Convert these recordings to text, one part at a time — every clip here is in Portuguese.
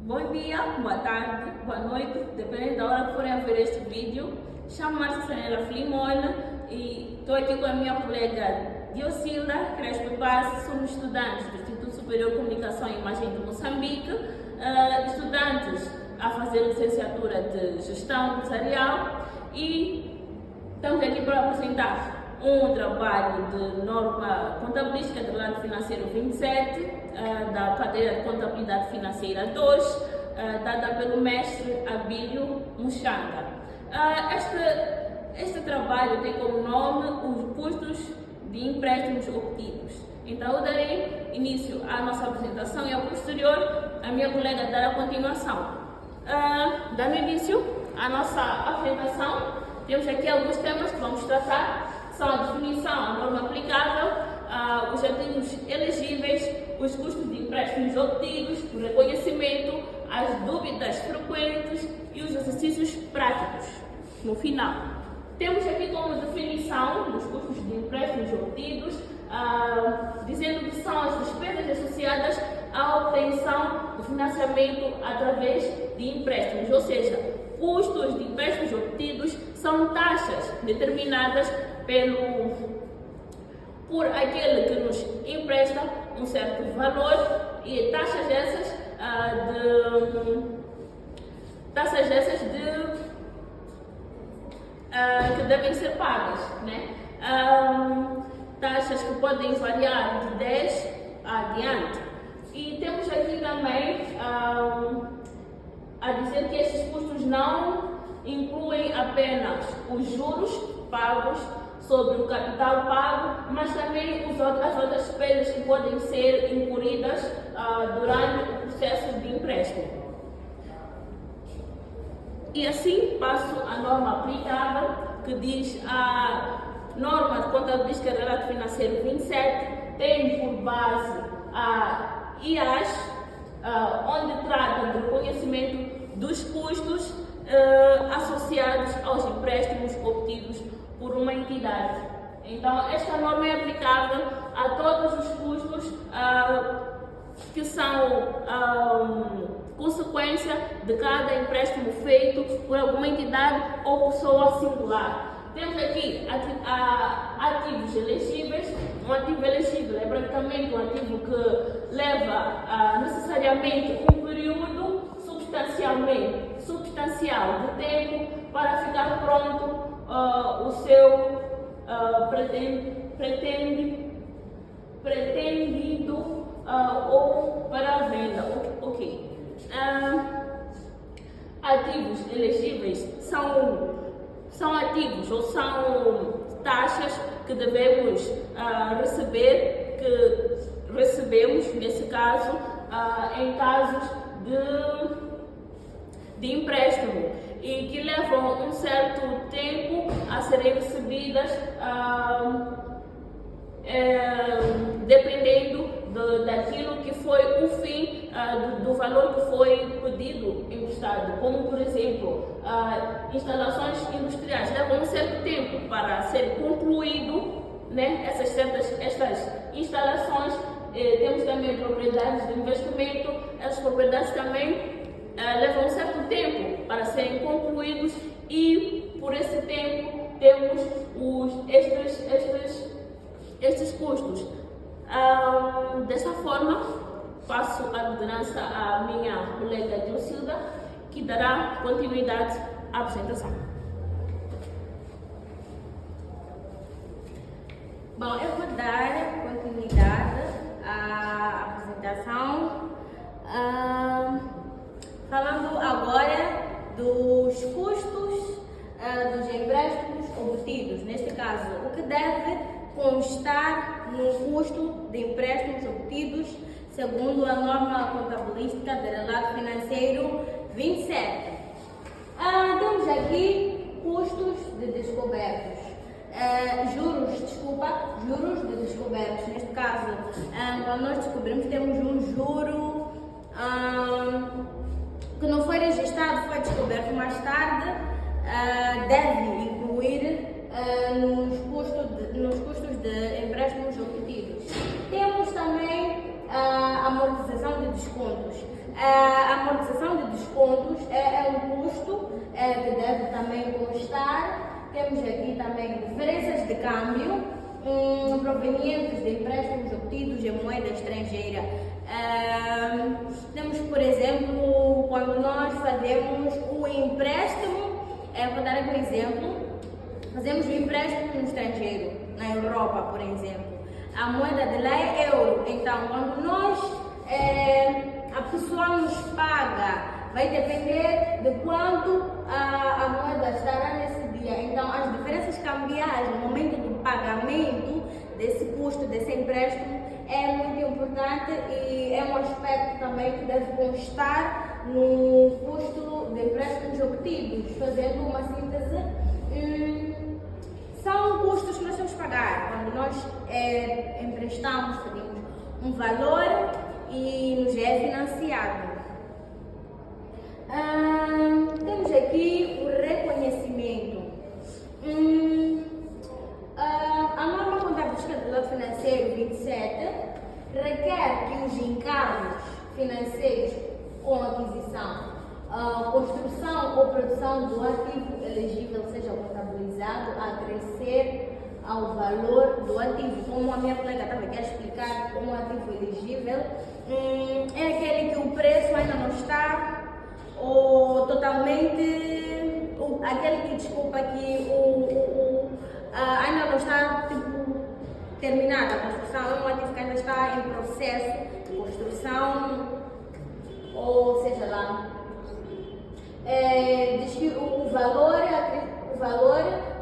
Bom dia, boa tarde, boa noite, dependendo da hora que forem a ver este vídeo. Chamo-me Sanela Flimona e estou aqui com a minha colega Diosilda Crespo Paz. Somos estudantes do Instituto Superior de Comunicação e Imagem de Moçambique, estudantes a fazer licenciatura de Gestão Empresarial e estamos aqui para apresentar um trabalho de norma contabilística do lado financeiro 27, da cadeira de contabilidade financeira 2, dada pelo mestre Abílio Muxanga. Este trabalho tem como nome os custos de empréstimos obtidos. Então eu darei início à nossa apresentação e ao posterior a minha colega dará continuação. Dando início à nossa apresentação, temos aqui alguns temas que vamos tratar. São a definição, a norma aplicável, os ativos elegíveis, os custos de empréstimos obtidos, o reconhecimento, as dúvidas frequentes e os exercícios práticos. No final, temos aqui como definição dos custos de empréstimos obtidos, dizendo que são as despesas associadas à obtenção do financiamento através de empréstimos, ou seja, custos de empréstimos obtidos são taxas determinadas por aquele que nos empresta um certo valor e taxas essas que devem ser pagas, né? Taxas que podem variar de 10 adiante. E temos aqui também a dizer que esses custos não incluem apenas os juros pagos sobre o capital pago, mas também as outras despesas que podem ser incorridas durante o processo de empréstimo. E assim passo a norma aplicável, que diz a norma de contabilística de relato financeiro 27, tem por base a IAS, onde trata do reconhecimento dos custos associados aos empréstimos obtidos por uma entidade. Então, esta norma é aplicável a todos os custos que são consequência de cada empréstimo feito por alguma entidade ou pessoa singular. Temos aqui ativos elegíveis. Um ativo elegível é praticamente um ativo que leva necessariamente um período substancial de tempo para ficar pronto o seu pretendido ou para a venda. Ok. Ativos elegíveis são ativos ou são taxas que devemos receber, que recebemos nesse caso, em casos de empréstimo e que levam um certo tempo a serem recebidas, dependendo daquilo que foi o fim do valor que foi pedido emprestado, como por exemplo instalações industriais levam um certo tempo para ser concluído, né? Estas instalações. Temos também propriedades de investimento, essas propriedades também levam um certo tempo para serem concluídos e por esse tempo temos estes custos. Dessa forma, passo a liderança à minha colega Diosilda, que dará continuidade à apresentação. Bom, eu vou dar continuidade à apresentação, falando agora dos custos dos empréstimos obtidos. Neste caso, o que deve constar no custo de empréstimos obtidos segundo a norma contabilística de relato financeiro 27. Temos aqui custos de descobertos. Juros de descobertos. Neste caso, quando nós descobrimos, temos um juro que não foi registrado, foi descoberto mais tarde, deve incluir nos custos de empréstimos obtidos. Temos também a amortização de descontos. A amortização de descontos é um custo que deve também constar. Temos aqui também diferenças de câmbio provenientes de empréstimos obtidos em moeda estrangeira. Temos, por exemplo, quando nós fazemos o empréstimo, vou dar aqui um exemplo, fazemos o empréstimo no estrangeiro, na Europa, por exemplo. A moeda de lá é euro, então quando a pessoa nos paga, vai depender de quanto a moeda estará nesse dia. Então, as diferenças cambiais no momento do pagamento desse custo, desse empréstimo, é muito importante e é um aspecto também que deve constar no custo de empréstimos obtidos. Fazendo uma síntese, são custos que nós temos que pagar quando nós emprestamos, pedimos um valor e nos é financiado. Temos aqui o reconhecimento. A norma contabilística do lado financeiro 27 requer que os encargos financeiros com aquisição, construção ou produção do ativo elegível seja contabilizado a crescer ao valor do ativo. Como a minha colega estava aqui a explicar, um ativo elegível é aquele que o preço ainda não está totalmente, aquele que, desculpa, que ainda não está terminada a construção, é um ativo que ainda está em processo de construção, ou seja lá, diz que o valor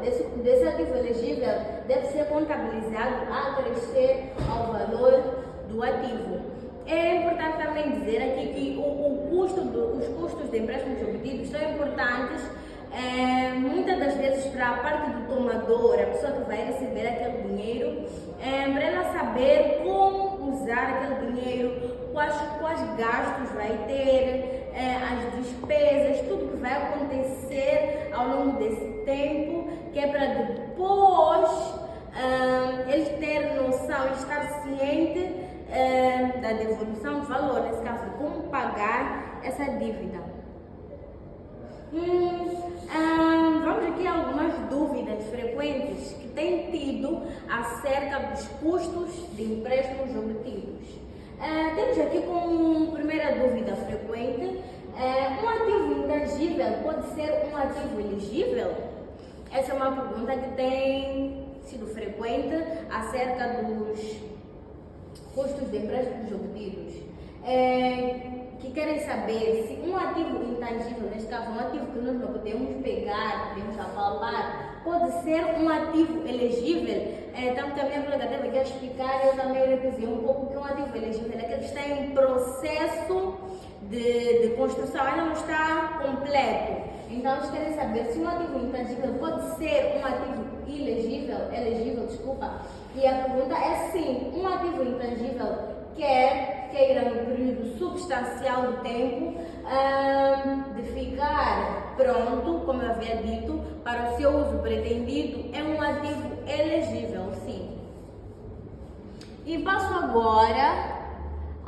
desse ativo elegível deve ser contabilizado a crescer ao valor do ativo. É importante também dizer aqui que os custos de empréstimos obtidos são importantes muitas das vezes para a parte do tomador, a pessoa que vai receber aquele dinheiro, para ela saber como usar aquele dinheiro, quais gastos vai ter, as despesas, tudo que vai acontecer ao longo desse tempo, que é para depois ele ter noção e estar ciente da devolução de valor, nesse caso, de como pagar essa dívida. Vamos aqui a algumas dúvidas frequentes que têm tido acerca dos custos de empréstimos obtidos. Temos aqui como primeira dúvida frequente, um ativo intangível pode ser um ativo elegível? Essa é uma pergunta que tem sido frequente acerca dos custos de empréstimos obtidos, que querem saber se um ativo intangível, neste caso um ativo que nós não podemos pegar, podemos apalpar, pode ser um ativo elegível. Tanto que a minha colega teve que explicar, eu também represei um pouco que um ativo elegível é que ele está em processo de construção, ainda não está completo. Então eles querem saber se um ativo intangível pode ser um ativo elegível, desculpa. E a pergunta é sim, um ativo intangível queira no período substancial do tempo de ficar pronto, como eu havia dito, para o seu uso pretendido, é um ativo elegível, sim. E passo agora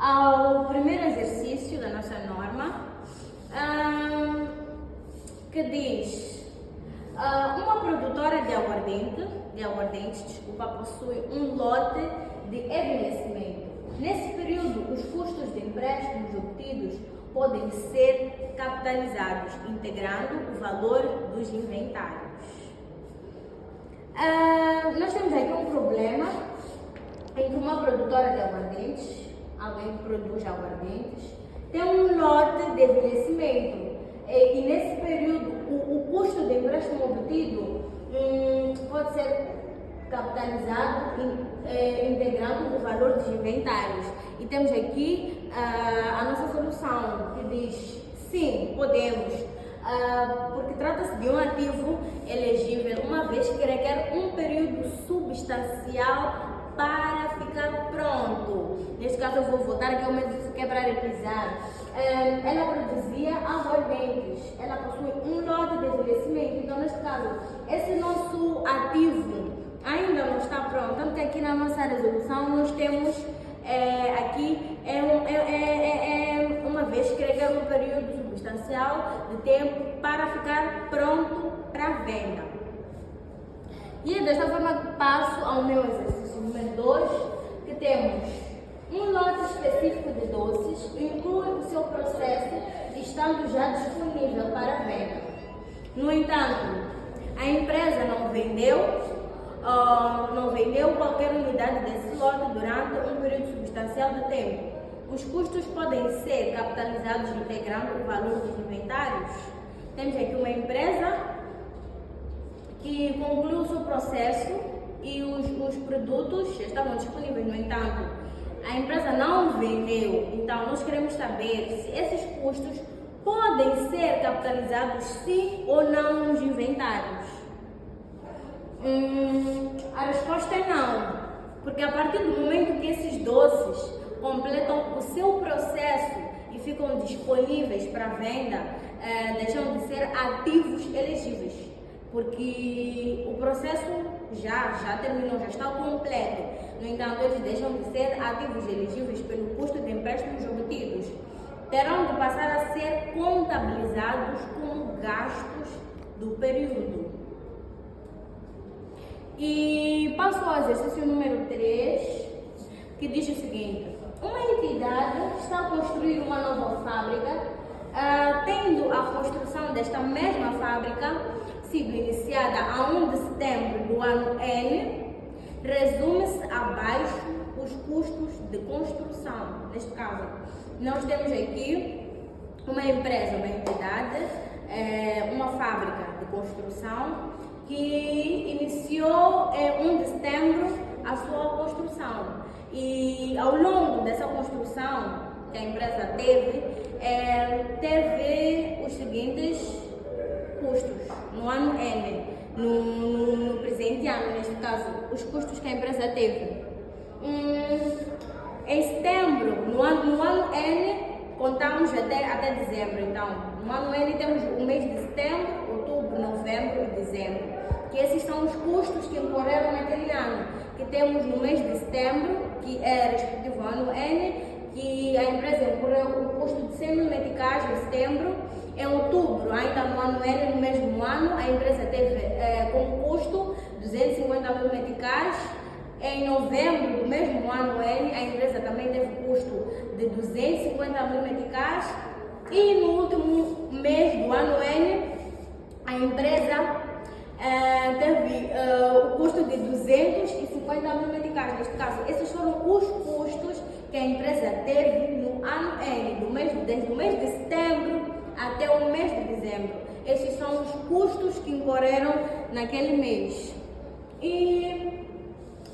ao primeiro exercício da nossa norma, que diz: uma produtora de aguardentes, possui um lote de envelhecimento. Nesse período, os custos de empréstimos obtidos podem ser capitalizados, integrando o valor dos inventários. Nós temos aqui um problema em que uma produtora de aguardentes, alguém que produz aguardentes, tem um lote de envelhecimento. E nesse período, o custo de empréstimo obtido pode ser capitalizado, integrando o valor dos inventários. E temos aqui a nossa solução, que diz sim, podemos, porque trata-se de um ativo elegível, uma vez que requer um período substancial para ficar pronto. Neste caso eu vou voltar aqui ao mesmo que é para repisar. Ela produzia aguardentes, ela possui um lote de envelhecimento. Então, neste caso, esse nosso ativo ainda não está pronto. Tanto que aqui na nossa resolução nós temos aqui um uma vez que requer um período substancial de tempo para ficar pronto para venda. E é desta forma que passo ao meu exercício número 2, que temos um lote específico de doces, inclui o seu processo, estando já disponível para venda. No entanto, a empresa não vendeu qualquer unidade desse lote durante um período substancial de tempo. Os custos podem ser capitalizados integrando o valor dos inventários. Temos aqui uma empresa que concluiu o seu processo e os produtos estavam disponíveis. No entanto, a empresa não vendeu. Então, nós queremos saber se esses custos podem ser capitalizados sim ou não nos inventários. A resposta é não, porque a partir do momento que esses doces completam o seu processo e ficam disponíveis para venda, deixam de ser ativos elegíveis, porque o processo já terminou, já está completo. No entanto, eles deixam de ser ativos elegíveis pelo custo de empréstimos obtidos. Terão de passar a ser contabilizados como gastos do período. E passo ao exercício número 3, que diz o seguinte: uma entidade está a construir uma nova fábrica, tendo a construção desta mesma fábrica sido iniciada a 1 de setembro do ano N, resume-se abaixo os custos de construção. Neste caso, nós temos aqui uma empresa, uma entidade, uma fábrica de construção que iniciou em 1 de setembro a sua construção. E ao longo dessa construção que a empresa teve os seguintes custos no ano N, no presente ano, neste caso, os custos que a empresa teve. Em setembro, no ano N, contamos até dezembro. Então, no ano N temos o mês de setembro, outubro, novembro e dezembro, que esses são os custos que incorreram naquele ano, que temos no mês de setembro, que é respectivo ao ano N, que a empresa incorreu o custo de 100 mil meticais em setembro. Em outubro, ainda no ano N, no mesmo ano, a empresa teve como custo 250 mil meticais. Em novembro do mesmo ano N, a empresa também teve custo de 250 mil meticais. E no último mês do ano N, a empresa teve o custo de 250 mil meticais. Neste caso, esses foram os custos que a empresa teve no ano N, desde o mês de setembro até o mês de dezembro. Esses são os custos que incorreram naquele mês. E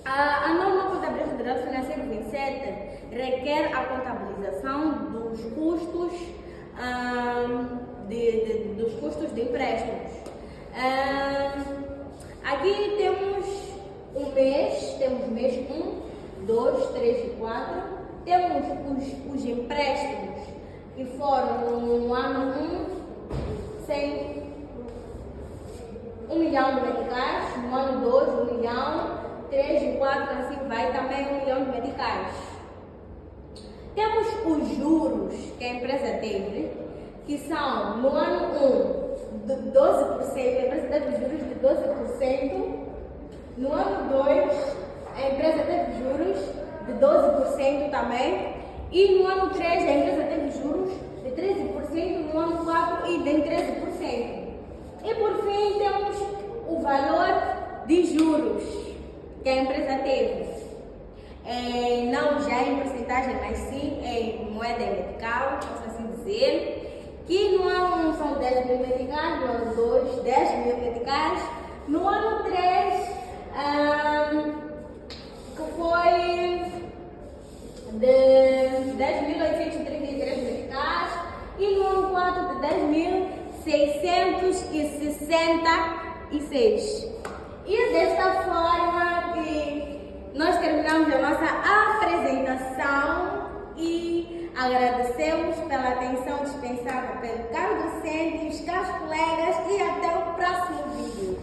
a norma contábil federal financeira 27 requer a contabilização dos custos dos custos de empréstimos. Aqui temos temos mês 1, 2, 3 e 4. Temos os empréstimos que foram no ano 1, 1 milhão de meticais, no ano 2, 1 milhão, 3 e 4, assim vai, também 1 milhão de meticais. Temos os juros que a empresa teve, que são no ano 1, 12%, a empresa teve juros de 12%, no ano 2, a empresa teve juros de 12% também, e no ano 3 a empresa teve juros de 13%, no ano 4 e de 13%. E por fim temos o valor de juros que a empresa teve, não já em porcentagem, mas sim em moeda metical, posso assim dizer, que no ano 1 são 10 mil meticais, no ano 2, 10 mil meticais, no ano 3, que foi de 10.833 meticais, e no ano 4 de 10.666. E é desta forma que nós terminamos a nossa apresentação e agradecemos pela atenção dispensada pelo caro docente, os caros colegas, e até o próximo vídeo.